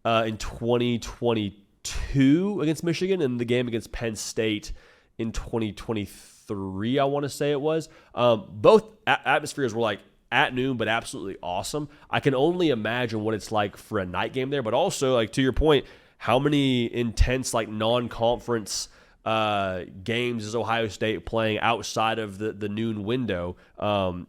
in 2022 against Michigan and the game against Penn State in 2023, I want to say it was. Both atmospheres were, like, at noon, but absolutely awesome. I can only imagine what it's like for a night game there. But also, like, to your point, how many intense, like, non-conference games is Ohio State playing outside of the noon window?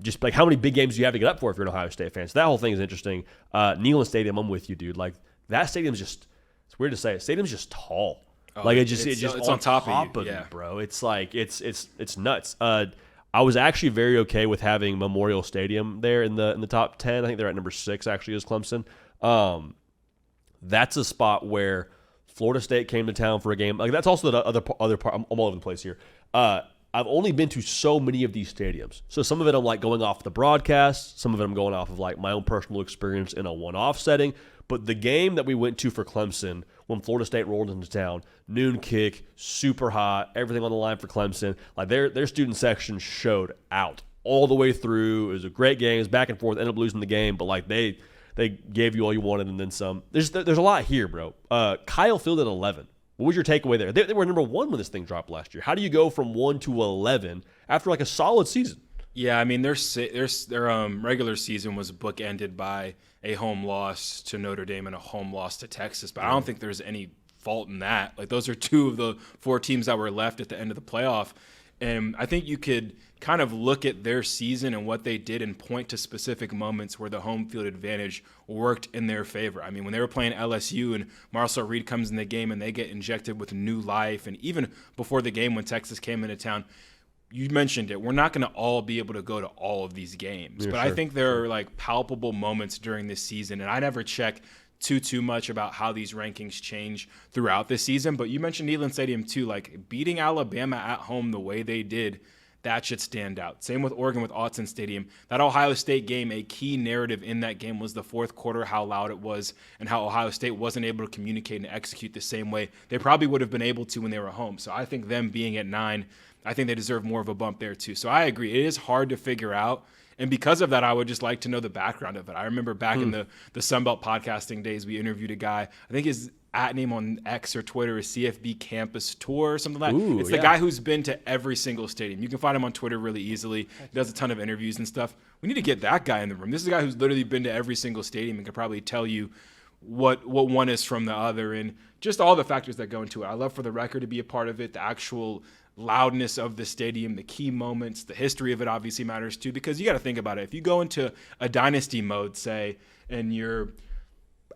Just like how many big games do you have to get up for if you're an Ohio State fan? So that whole thing is interesting. Neyland Stadium, I'm with you, dude. Like that stadium's just, it's weird to say, stadium's just tall. Like it's on top of you, bro. It's like it's nuts. I was actually very okay with having Memorial Stadium there in the top 10. I think they're at number 6 actually is Clemson. That's a spot where Florida State came to town for a game. Like that's also the other part. I'm all over the place here. I've only been to so many of these stadiums. So some of it I'm like going off the broadcast. Some of it I'm going off of like my own personal experience in a one-off setting. But the game that we went to for Clemson when Florida State rolled into town, noon kick, super hot, everything on the line for Clemson. Like their student section showed out all the way through. It was a great game. It was back and forth. Ended up losing the game, but like they gave you all you wanted and then some. There's a lot here, bro. Kyle Field at 11. What was your takeaway there? They were number 1 when this thing dropped last year. How do you go from 1 to 11 after like a solid season? Yeah, I mean their regular season was bookended by a home loss to Notre Dame and a home loss to Texas, but I don't think there's any fault in that. Like those are 2 of the 4 teams that were left at the end of the playoff. And I think you could kind of look at their season and what they did and point to specific moments where the home field advantage worked in their favor. I mean, when they were playing LSU and Marcel Reed comes in the game and they get injected with new life, and even before the game when Texas came into town, you mentioned it, we're not going to all be able to go to all of these games. Yeah, but sure. I think there are like palpable moments during this season, and I never check too much about how these rankings change throughout the season. But you mentioned Neyland Stadium too, like beating Alabama at home the way they did, that should stand out. Same with Oregon with Autzen Stadium. That Ohio State game, a key narrative in that game was the fourth quarter, how loud it was, and how Ohio State wasn't able to communicate and execute the same way they probably would have been able to when they were home. So I think them being at 9, I think they deserve more of a bump there too. So I agree. It is hard to figure out. And because of that, I would just like to know the background of it. I remember back in the Sunbelt podcasting days, we interviewed a guy, I think his @ name on X or Twitter is CFB Campus Tour or something like that. It's the guy who's been to every single stadium. You can find him on Twitter really easily. He does a ton of interviews and stuff. We need to get that guy in the room. This is a guy who's literally been to every single stadium and could probably tell you what one is from the other and just all the factors that go into it. I love for the record to be a part of it, the actual loudness of the stadium, the key moments, the history of it obviously matters too, because you got to think about it. If you go into a dynasty mode, say, and you're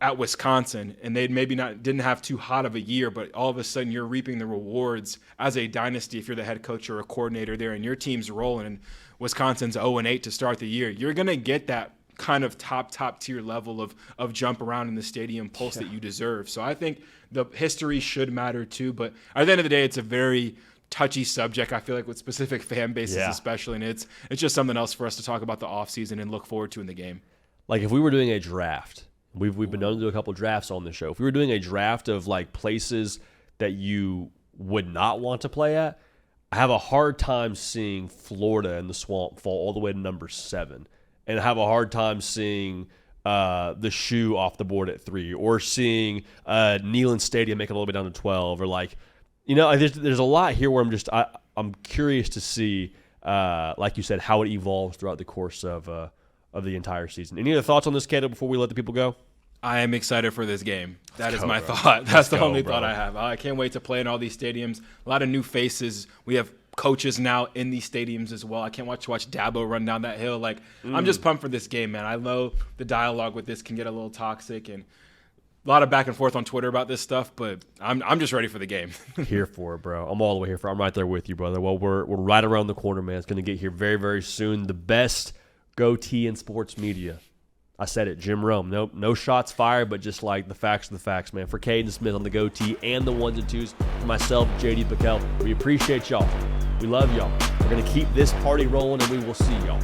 at Wisconsin and they maybe didn't have too hot of a year, but all of a sudden you're reaping the rewards as a dynasty if you're the head coach or a coordinator there and your team's rolling and Wisconsin's 0-8 to start the year, you're going to get that kind of top tier level of jump around in the stadium pulse that you deserve. So I think the history should matter too, but at the end of the day, it's a very touchy subject, I feel like, with specific fan bases especially, and it's just something else for us to talk about the offseason and look forward to in the game. Like if we were doing a draft, we've been known to do a couple drafts on the show. If we were doing a draft of like places that you would not want to play at, I have a hard time seeing Florida in the Swamp fall all the way to number 7, and I have a hard time seeing the shoe off the board at 3, or seeing Neyland Stadium make it a little bit down to 12, or like, you know, there's a lot here where I'm curious to see, like you said, how it evolves throughout the course of the entire season. Any other thoughts on this, Cato, before we let the people go? I am excited for this game. That is my thought. That's the only thought I have. I can't wait to play in all these stadiums. A lot of new faces. We have coaches now in these stadiums as well. I can't wait to watch Dabo run down that hill. Like, I'm just pumped for this game, man. I know the dialogue with this can get a little toxic and a lot of back and forth on Twitter about this stuff, but I'm just ready for the game. Here for it, bro. I'm all the way here for it. I'm right there with you, brother. Well, we're right around the corner, man. It's going to get here very, very soon. The best goatee in sports media. I said it, Jim Rome. Nope, no shots fired, but just like the facts of the facts, man. For Caden Smith on the goatee and the 1s and 2s, for myself, JD PicKell, we appreciate y'all. We love y'all. We're going to keep this party rolling, and we will see y'all.